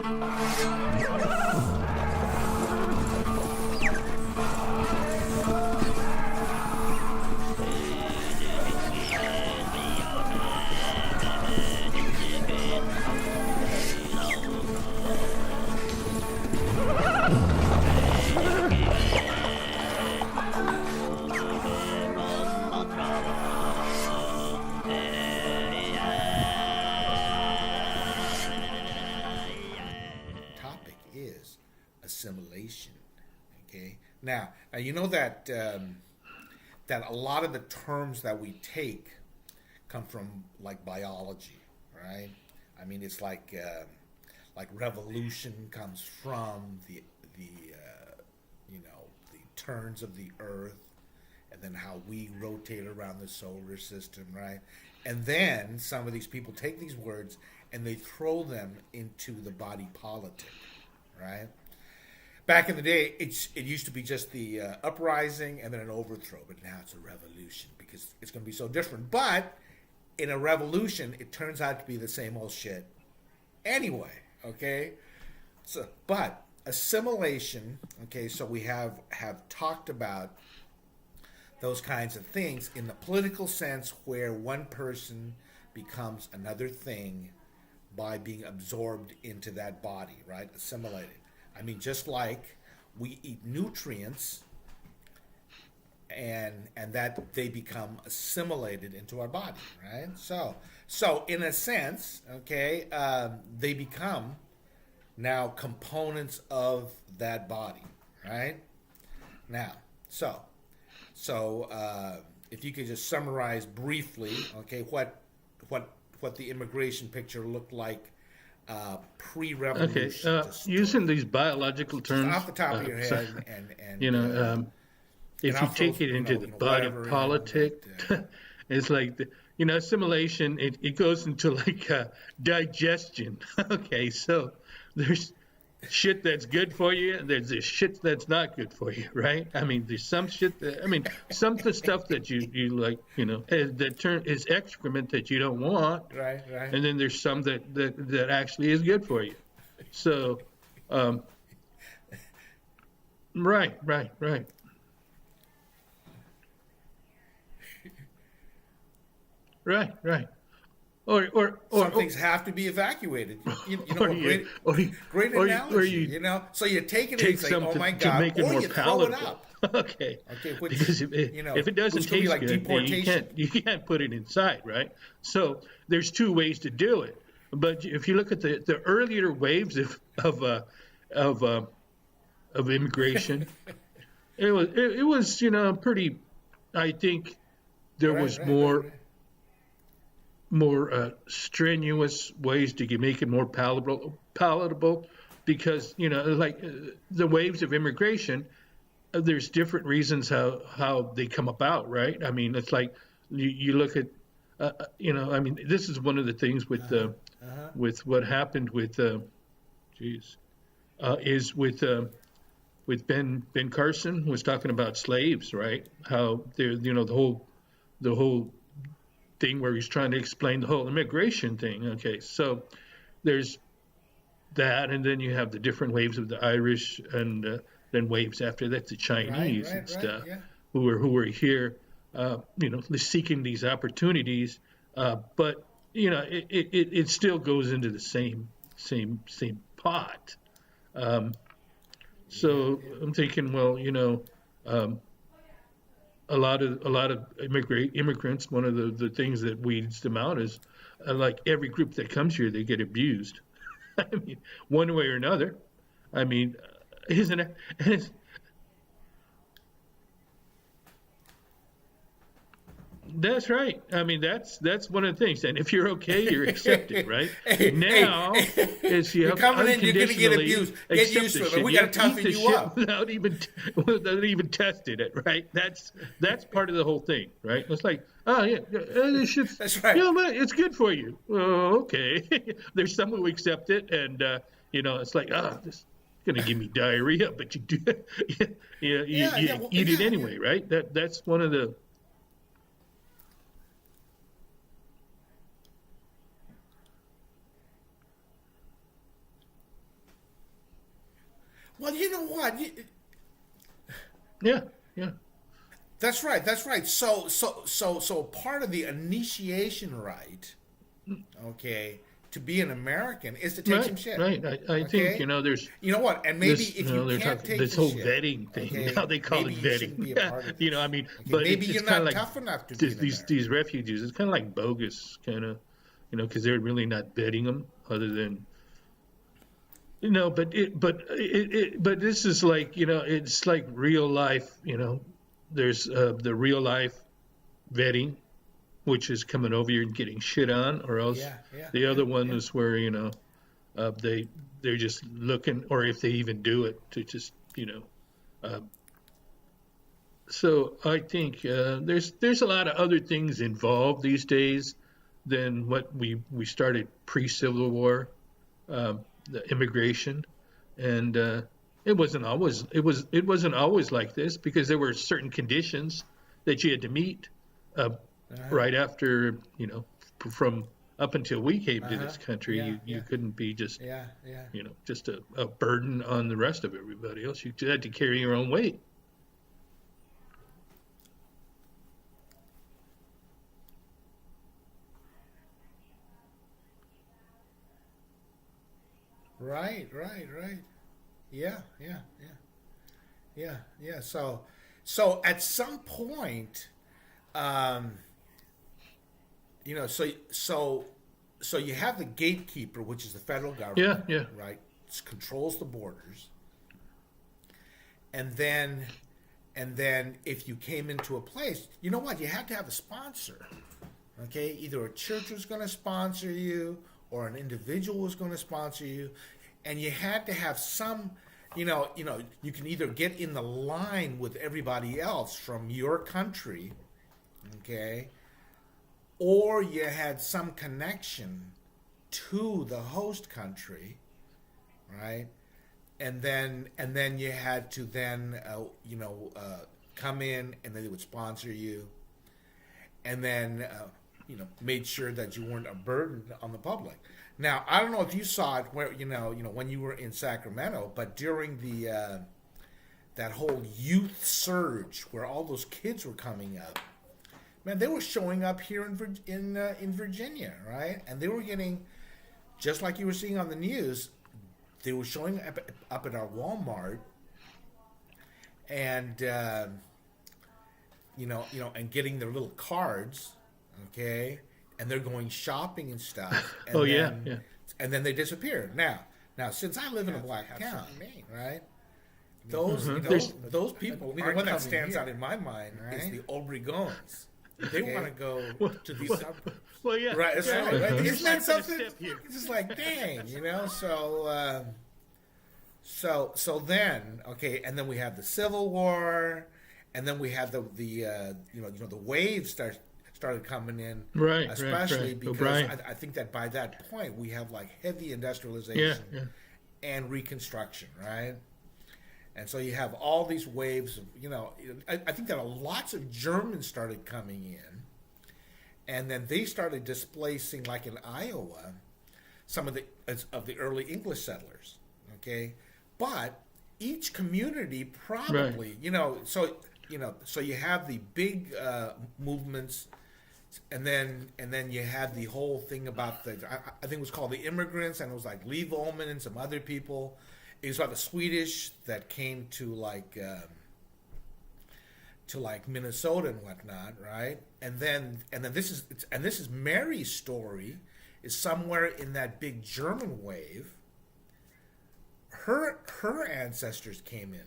Topic is assimilation. Okay. Now you know that that a lot of the terms that we take come from like biology, right? I mean, it's like revolution comes from the you know, the turns of the Earth, and then how we rotate around the solar system, right? And then some of these people take these words and they throw them into the body politic, right? Back in the day, it used to be just the uprising and then an overthrow, but now it's a revolution because it's going to be so different. But in a revolution, it turns out to be the same old shit anyway. Okay, so but assimilation. Okay, so we have talked about those kinds of things in the political sense, where one person becomes another thing by being absorbed into that body, right? Assimilated. I mean, just like we eat nutrients and that they become assimilated into our body, right? So in a sense, okay, they become now components of that body, right? Now, so if you could just summarize briefly, okay, what the immigration picture looked like pre-revolution. Okay, using these biological terms, off the top of your so, head, and you know, if you take it you into know, the you know, body whatever, politic, it's like, assimilation, it goes into like digestion. Okay, so there's shit that's good for you, and there's this shit that's not good for you, right? I mean, there's some shit that, some of the stuff that you like, that is excrement that you don't want, right. and then there's some that actually is good for you. So, right. Right. Or Some things have to be evacuated. You know, great analogy. You know, so you take it and you say, "Oh my God," to make it or more you throw it palatable. out. Okay. Which, Because if it doesn't which could be taste like good, then deportation. you can't put it inside, right? So there's two ways to do it. But if you look at the earlier waves of immigration, it was pretty. I think there was more strenuous ways to make it more palatable, because like the waves of immigration, there's different reasons how they come about, right? I mean, it's like you look at I mean, this is one of the things with what happened with is with Ben Carson was talking about slaves, right? How they're the whole thing where he's trying to explain the whole immigration thing. Okay, so there's that, and then you have the different waves of the Irish, and then waves after that, the Chinese and stuff, who were here, seeking these opportunities. But it still goes into the same pot. So I'm thinking, well, a lot of immigrants, one of the things that weeds them out is like every group that comes here, they get abused. I mean, one way or another. I mean, isn't it? That's right. I mean, that's one of the things. And if you're okay, you're accepted, right? Now, is you have coming in, you're going to get abused. Get used to it. We got to toughen you up without even testing it, right? That's part of the whole thing, right? It's like, oh yeah, this shit's, that's right. But it's good for you. Oh, okay. There's some who accept it, and it's like, this is going to give me diarrhea, but you do, you eat it anyway, right? That's one of the. Well, you know what? Yeah, yeah, That's right. That's right. So part of the initiation rite, okay, to be an American is to take some right, shit. right. I think Okay. there's You know what? And maybe this, if you they're can't talking take this the whole shit, vetting thing. Now okay, they call maybe it you shouldn't vetting. be a part of I this. mean, Okay. but Maybe it's you're kind of not like tough enough to be an American. these refugees. It's kind of like bogus, kind of, because they're really not vetting them, other than but this is like it's like real life. There's the real life vetting, which is coming over here and getting shit on, or else Yeah. Yeah. the Yeah. other one Yeah. is where they're just looking, or if they even do it, to just uh, so I think there's a lot of other things involved these days than what we started pre-Civil War, the immigration, and it wasn't always like this, because there were certain conditions that you had to meet uh, Uh-huh. right after, from up until we came to Uh-huh. this country. Yeah. You Yeah. couldn't be just Yeah. Yeah. just a burden on the rest of everybody else. You had to carry your own weight. Right. Right. Right. Yeah. Yeah. Yeah. Yeah. Yeah. So at some point, um, so you have the gatekeeper, which is the federal Yeah, government, yeah, right? Controls the borders, and then if you came into a place, you know what? You had to have a sponsor. Okay, either a church was going to sponsor you or an individual was going to sponsor you, and you had to have some. You can either get in the line with everybody else from your country, okay, or you had some connection to the host country, right? And then you had to then come in, and then they would sponsor you, and then made sure that you weren't a burden on the public. Now, I don't know if you saw it where when you were in Sacramento, but during the that whole youth surge where all those kids were coming up, man, they were showing up here in Virginia, right? And they were getting, just like you were seeing on the news, they were showing up at our Walmart, and and getting their little cards, okay, and they're going shopping and stuff. And oh yeah, then, yeah. and then they disappear. Now, since I live in a black town, right? Those those people. The one that stands out in my mind is the Obregons. They want to go to these suburbs. Well, yeah, Right, that's yeah. right. Right? Isn't that Just a something? step here. It's just like, dang, So then, okay, and then we have the Civil War, and then we have the waves started coming in, Right, especially right. because O'Brien. I think that by that point we have like heavy Yeah, industrialization yeah. and Reconstruction, right? And so you have all these waves of, I think that lots of Germans started coming in, and then they started displacing, like in Iowa, some of the early English settlers. Okay, but each community probably, so you have the big movements, and then you had the whole thing about I think it was called the immigrants, and it was like Levi Ullman and some other people. It was about the Swedish that came to like Minnesota and whatnot, right? And then this is Mary's story, is somewhere in that big German wave. Her ancestors came in,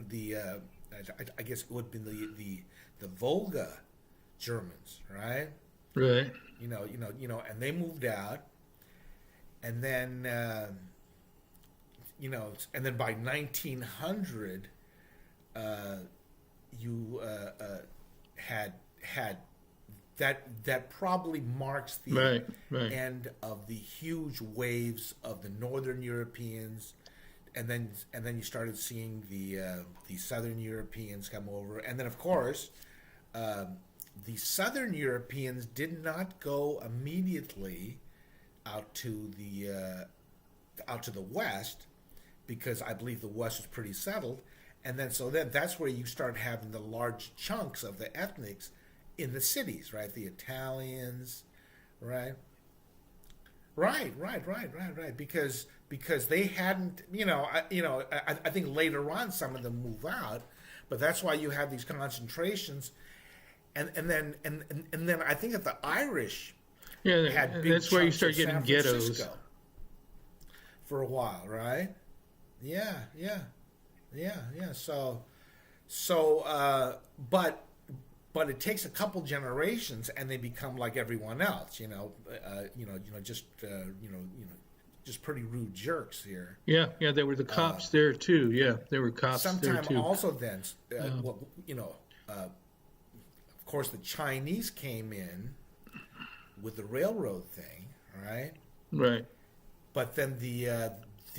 the I guess it would have been the Volga Germans, right? Right. And they moved out, and then and then by 1900, you had that probably marks the Right. end of the huge waves of the Northern Europeans, and then you started seeing the Southern Europeans come over, and then of course the Southern Europeans did not go immediately out to the West. because I believe the West was pretty settled, and then that's where you start having the large chunks of the ethnics in the cities, right? The Italians, right? Right. Because they hadn't, I think later on some of them move out, but that's why you have these concentrations, and then I think that the Irish Yeah, had big that's where you chunks start of getting San ghettos. Francisco for a while, right? Yeah. But it takes a couple generations, and they become like everyone else, just pretty rude jerks here. Yeah, there were the cops there too. Yeah, there were cops there Sometime too. also then, of course, the Chinese came in with the railroad thing, right? Right. But then the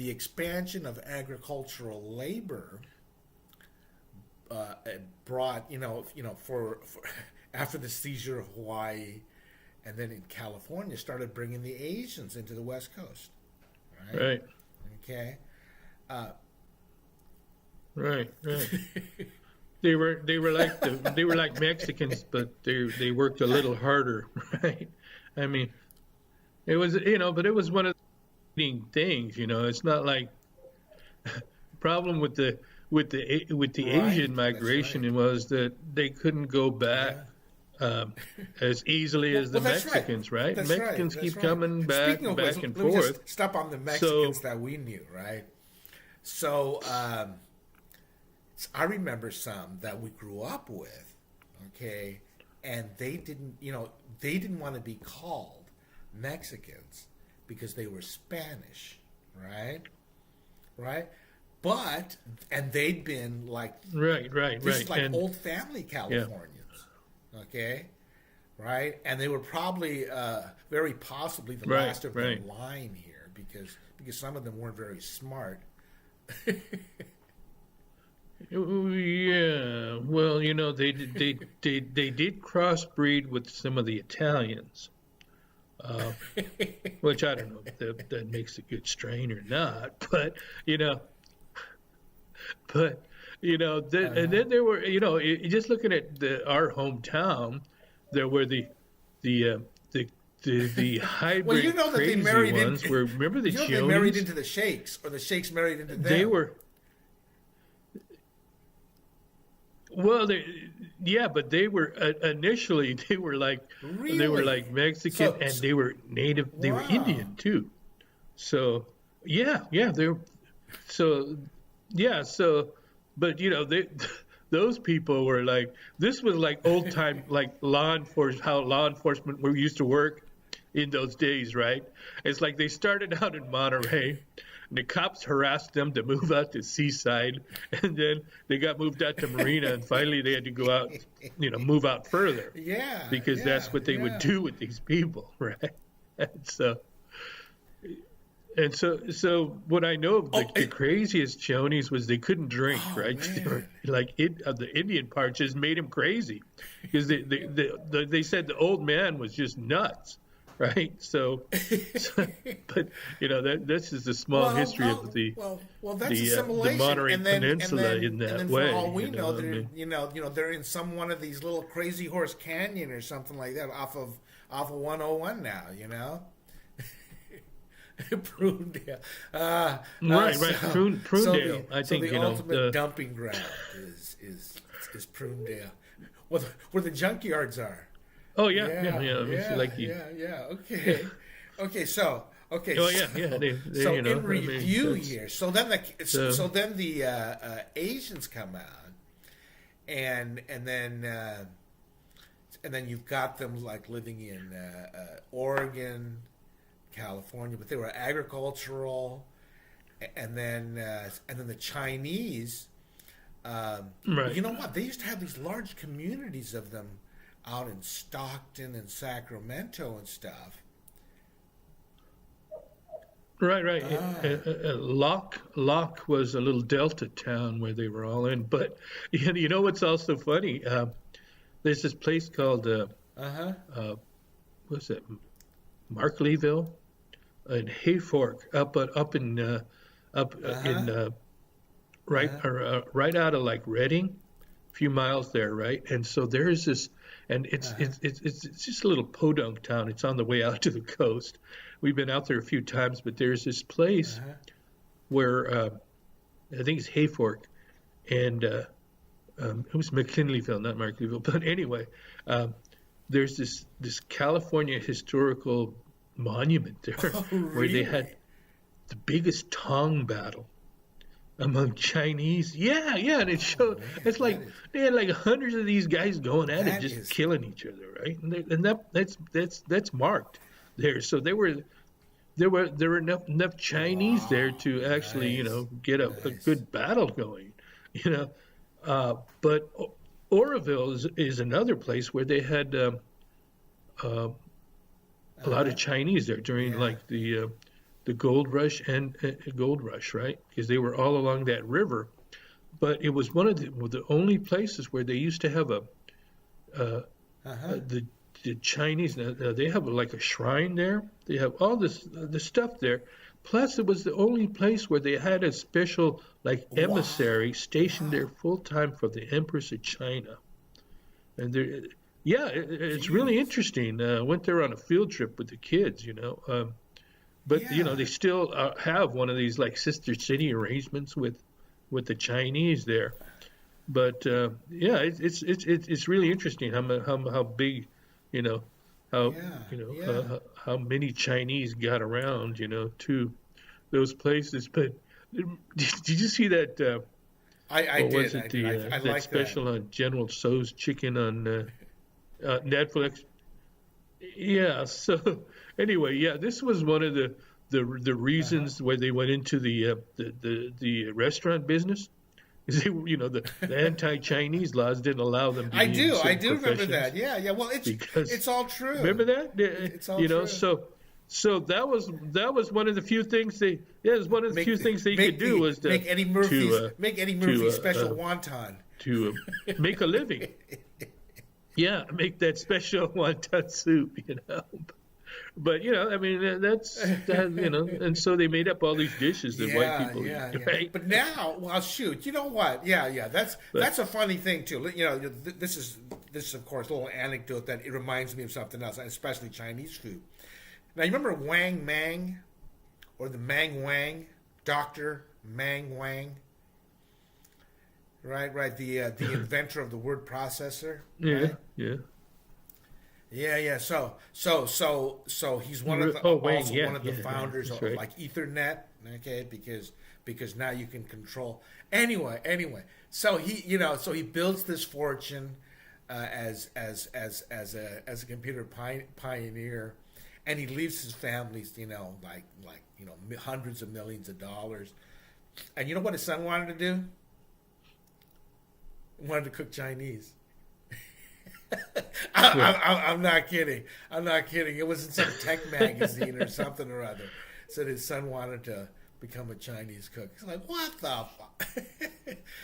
expansion of agricultural labor brought, for after the seizure of Hawaii, and then in California, started bringing the Asians into the West Coast, right? Right. Okay. Right. They were like Mexicans, but they worked a little harder, right? I mean, it was but it was one of the things. It's not like problem with the Right, Asian that's migration right. was that they couldn't go back as easily as the That's right. Mexicans, right? That's Mexicans right. keep That's right. coming back Speaking of back which, and let me forth. just stop on the Mexicans that we knew, right? So I remember some that we grew up with, okay, and they didn't want to be called Mexicans because they were Spanish, right? And they'd been like Right. this is like And old family Californians, okay, right? And they were probably very possibly the Right, last of right. the line here because some of them weren't very smart. yeah, well, they did crossbreed with some of the Italians, which I don't know if that makes a good strain or not, but and then there were, just looking at our hometown, there were the hybrid Well, you know that they crazy married ones. into. Where remember the They married Chionies? into the Sheiks, or the Sheiks married into them. They were. Well, but they were initially they were like Really? Mexican, So- and they were native. They were Wow. Indian too. So but those people were like, this was like old time, like how law enforcement were used to work in those days, right? It's like they started out in Monterey, and the cops harassed them to move out to Seaside, and then they got moved out to Marina, and finally they had to go out, move out further, Yeah. because that's what they would yeah. do with these people, right? And so what I know of the craziest Chonies was they couldn't drink, right? They were like the Indian part just made them crazy because they said the old man was just nuts, right? So but this is the small history of the that's assimilation. the Monterey and then, Peninsula and then, in that and then way. For all we know, I they're mean, they're in some one of these little Crazy Horse Canyon or something like that off of 101 now. Prunedale. Right. So Prunedale. I think the ultimate dumping ground is Prunedale, where the junkyards are. Oh yeah. Like Okay. Okay. So. Okay. Oh yeah. They, So you know, in review that's- here, so then the Asians come out, and then you've got them like living in Oregon, California, but they were agricultural, and then the Chinese. Right. You know what? They used to have these large communities of them out in Stockton and Sacramento and stuff. Right. Locke was a little delta town where they were all in. But you know what's also funny? There's this place called what's that? Markleyville and Hayfork up in up Uh-huh. in right Uh-huh. right out of like Reading, a few miles there, right? And so there's this, and Uh-huh. it's just a little podunk town. It's on the way out to the coast. We've been out there a few times, but there's this place Uh-huh. where I think it's Hayfork, and it was McKinleyville, not Markleeville. But anyway, um, there's this California historical monument there Oh, where they really? had the biggest Tong battle among Chinese. Yeah, yeah, and it Oh showed. man, It's like they had like hundreds of these guys going at it, that just is killing each other, right? And that's marked there. So there were enough Chinese there wow. to actually Nice. get a Nice. good battle going, you know. But Oroville is another place where they had uh, a lot Uh-huh. of Chinese there during Yeah. like the gold rush and gold rush, right? Because they were all along that river. But it was one of the only places where they used to have uh, Uh-huh. the Chinese. Now they have like a shrine there. They have all this the stuff there. Plus, it was the only place where they had a special like Wow. emissary stationed there Wow. full time for the Empress of China. And there, yeah, it's really Jeez. interesting. I went there on a field trip with the kids, but Yeah. they still have one of these like sister city arrangements with the Chinese there. But yeah, it's really interesting how big, you know, how Yeah. Yeah. how many Chinese got around, to those places. But did you see that? I What was did. it? I did. The I that like that. special on General Tso's chicken on Netflix. Yeah. So anyway, yeah, this was one of the Uh-huh. reasons why they went into the restaurant business. Is the anti-Chinese laws didn't allow them to I be in do. I certain do remember that. professions Yeah. Yeah. Well, because it's all true. remember that. It's all true. So that was one of the few things it was one of the few things that you could do was to Make Eddie Murphy's to special wonton. make a living. Yeah, make that special wonton soup. But I mean, that's that. And so they made up all these dishes that white Yeah, people eat, yeah, yeah. right? But now, well, shoot, you know what? Yeah, yeah. But That's a funny thing too. This is of course a little anecdote that it reminds me of something else, especially Chinese food. Now you remember Wang Mang or the Mang Wang, Doctor Mang Wang, right? Right. The inventor of the word processor, yeah, right? yeah. Yeah, yeah. So he's Oh, Wayne, also yeah, one of the yeah, yeah. founders That's of right. like Ethernet, okay? Because now you can control. Anyway. So he builds this fortune as a computer pioneer, and he leaves his families, hundreds of millions of dollars. And you know what his son wanted to do? He wanted to cook Chinese. Yeah. I'm not kidding. I'm not kidding. It was in some tech magazine or something or other. Said his son wanted to become a Chinese cook. He's like, what the fuck?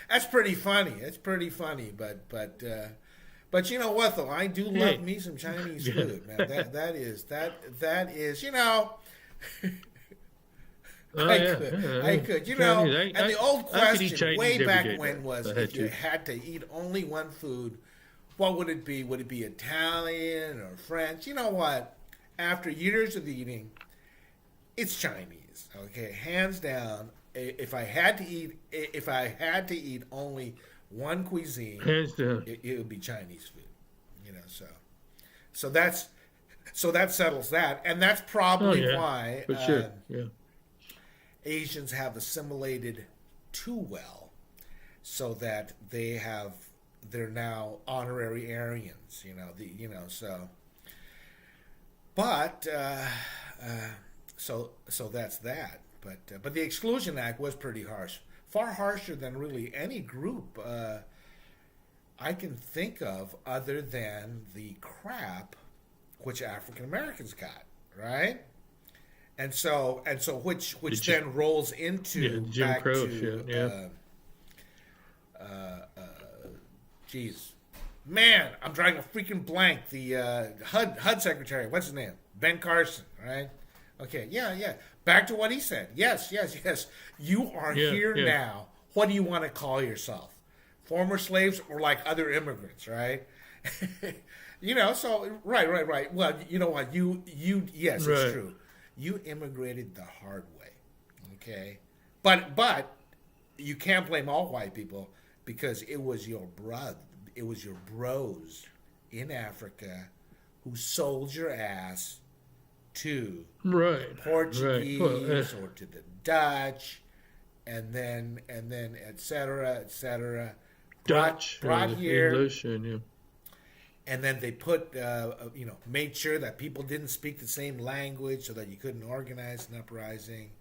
That's pretty funny. It's pretty funny. But you know what though? I do love Hey, me some Chinese yeah. food, man. That is. Oh yeah, I yeah. could. Chinese. And the old I could eat question Chinese way every back day when though, was if I if had you to. had to eat only one food, what would it be? Would it be Italian or French? You know what? After years of eating, it's Chinese. Okay, hands down. If I had to eat only one cuisine, Hands down. it would be Chinese food. So that's so that settles that, and that's Oh probably yeah, why for sure. Yeah. Asians have assimilated too well, so that they're now honorary Aryans. So. But so that's that. But the Exclusion Act was pretty harsh, far harsher than really any group I can think of, other than the crap which African Americans got, right? And so The which J- then rolls yeah, into Jim back Crow to shit. Yeah. geez, man, I'm drawing a freaking blank. The HUD secretary, what's his name? Ben Carson, right? Okay, yeah, yeah. Back to what he said. Yes, yes, yes. You are Yeah, here yeah. now. What do you want to call yourself? Former slaves or like other immigrants, right? So right, right, right. Well, you know what? Yes, it's Right. true. You immigrated the hard way. Okay? But you can't blame all white people because it was your bros in Africa who sold your ass to the Right. Right. Well, Portuguese or to the Dutch, and then et cetera, Dutch, brought here, English, and yeah. and then they put made sure that people didn't speak the same language so that you couldn't organize an uprising,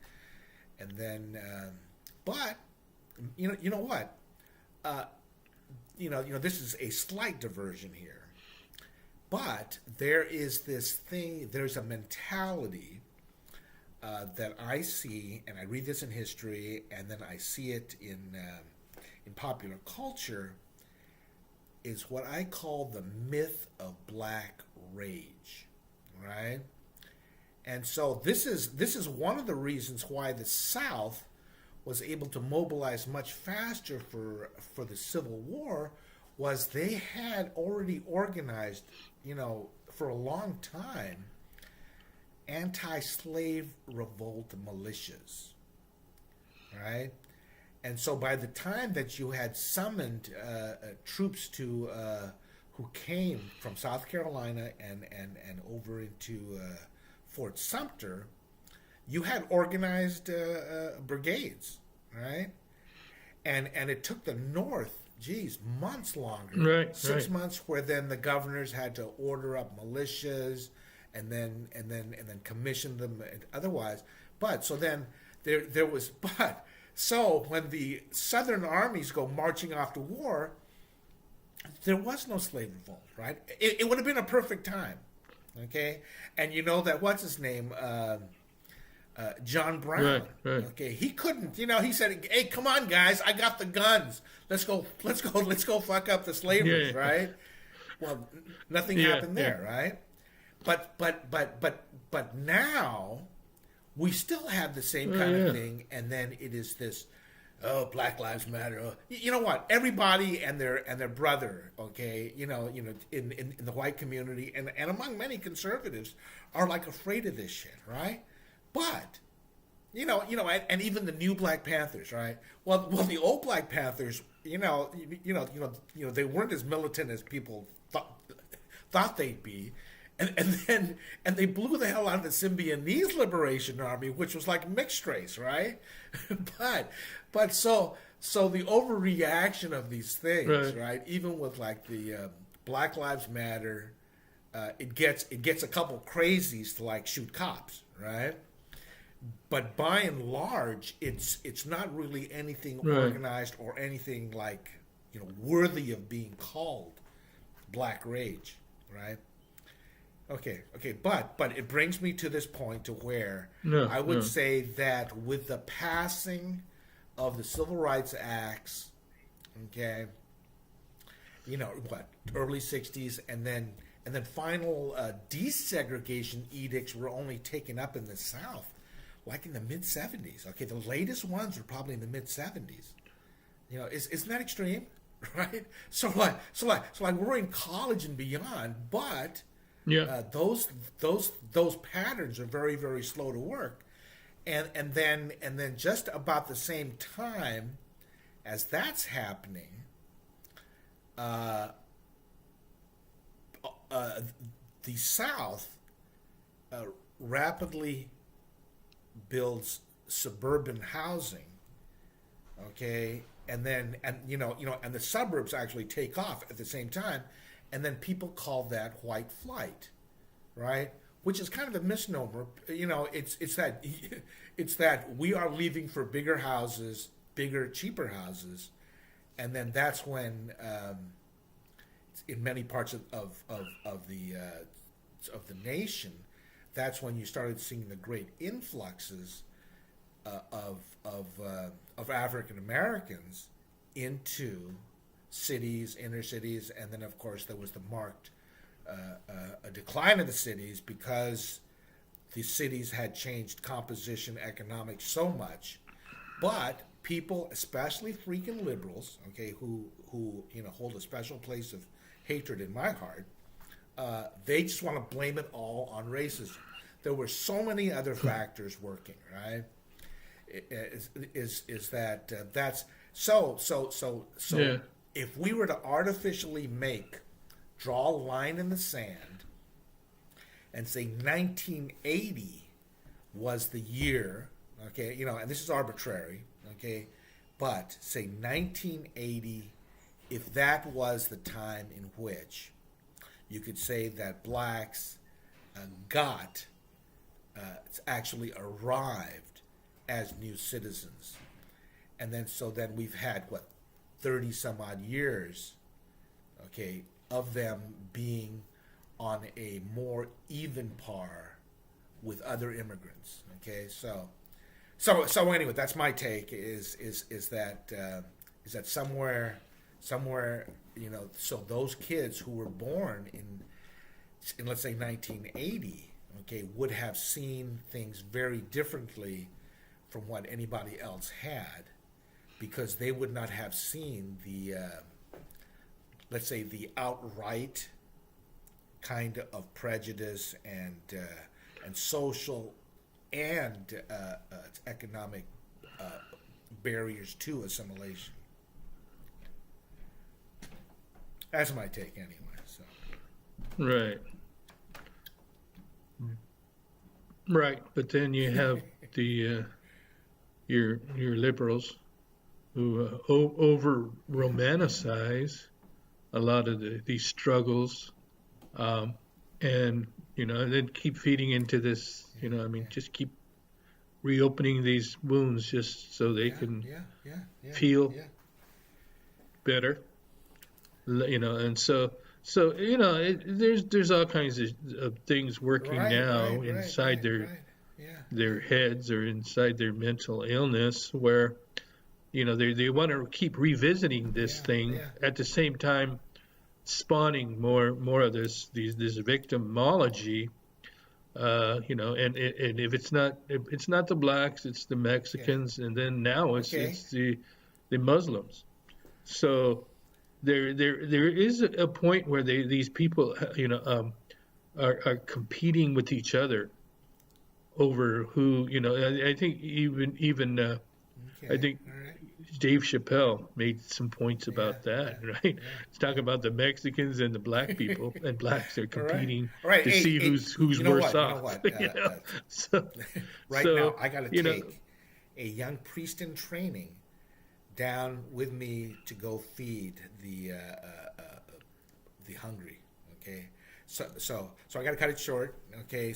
and then but you know what this is a slight diversion here. But there is this thing, there's a mentality that I see, and I read this in history, and then I see it in popular culture, is what I call the myth of black rage, right? And so this is one of the reasons why the South was able to mobilize much faster for the Civil War, was they had already organized, for a long time, anti-slave revolt militias, right? And so by the time that you had summoned troops who came from South Carolina and over into Fort Sumter, you had organized brigades, right? And it took the North, months longer, Right. 6 months, where then the governors had to order up militias and then commission them otherwise. But so then there was but so when the Southern armies go marching off to war, there was no slave revolt, right? It would have been a perfect time, okay? And you know that what's his name? John Brown. Right. Okay, he couldn't. He said, "Hey, come on, guys! I got the guns. Let's go! Fuck up the slavers!" Yeah. Right? Well, nothing happened there, right? But now we still have the same kind of thing, and then it is this. Oh, Black Lives Matter. Oh, you know what? Everybody and their brother, okay, in the white community and among many conservatives are like afraid of this shit, right? But and even the new Black Panthers, right? Well, the old Black Panthers, they weren't as militant as people thought they'd be, and they blew the hell out of the Symbionese Liberation Army, which was like mixed race, right? but so the overreaction of these things, right? Even with like the Black Lives Matter, it gets a couple crazies to like shoot cops, right? But by and large, it's not really anything organized or anything like worthy of being called black rage, right? Okay, but it brings me to this point to where I would say that with the passing of the Civil Rights Acts, okay, early '60s, and then final desegregation edicts were only taken up in the South like in the mid '70s. Okay, the latest ones are probably in the mid '70s. Isn't that extreme, right? So like we're in college and beyond, but those patterns are very, very slow to work, and then just about the same time as that's happening, the South rapidly builds suburban housing, okay, and the suburbs actually take off at the same time, and then people call that white flight, right? Which is kind of a misnomer. It's that we are leaving for bigger houses, bigger, cheaper houses, and then that's when in many parts of the nation, that's when you started seeing the great influxes of African Americans into cities, inner cities, and then of course there was the marked a decline of the cities because the cities had changed composition, economics so much, but people, especially freaking liberals, okay, who hold a special place of hatred in my heart, they just want to blame it all on racism. There were so many other factors working, right? Is that that's so? Yeah. If we were to artificially draw a line in the sand and say 1980 was the year, okay, and this is arbitrary, okay, but say 1980, if that was the time in which you could say that blacks actually arrived as new citizens, and then we've had 30 some odd years, okay, of them being on a more even par with other immigrants. Okay, so anyway, that's my take. Is that somewhere, so those kids who were born in let's say 1980, okay, would have seen things very differently from what anybody else had, because they would not have seen the let's say the outright kind of prejudice and social and economic barriers to assimilation. That's my take, anyway. So. Right. Right, but then you have the your liberals who over romanticize a lot of these struggles, and and then keep feeding into this. Just keep reopening these wounds just so they can feel better. And so there's all kinds of things working now inside their heads or inside their mental illness, where they want to keep revisiting this thing at the same time spawning more of this victimology, and if it's not the blacks, it's the Mexicans, and then now it's the Muslims. So there is a point where these people are competing with each other over who I think even I think Dave Chappelle made some points about that, right? He's talking about the Mexicans and the black people, and blacks are competing to see who's worse off. So, now, I got to take a young priest in training down with me to go feed the hungry. Okay, so I got to cut it short. Okay,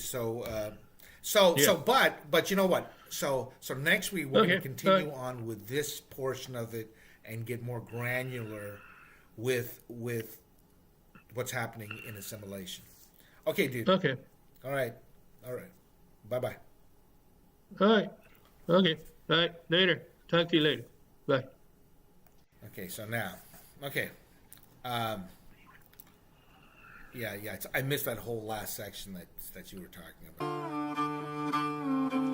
but you know what? So next week we're going to continue on with this portion of it and get more granular with what's happening in assimilation. Okay, dude. Okay. All right. Bye-bye. All right. Okay. All right. Later. Talk to you later. Bye. Okay. So now, okay. I missed that whole last section that you were talking about.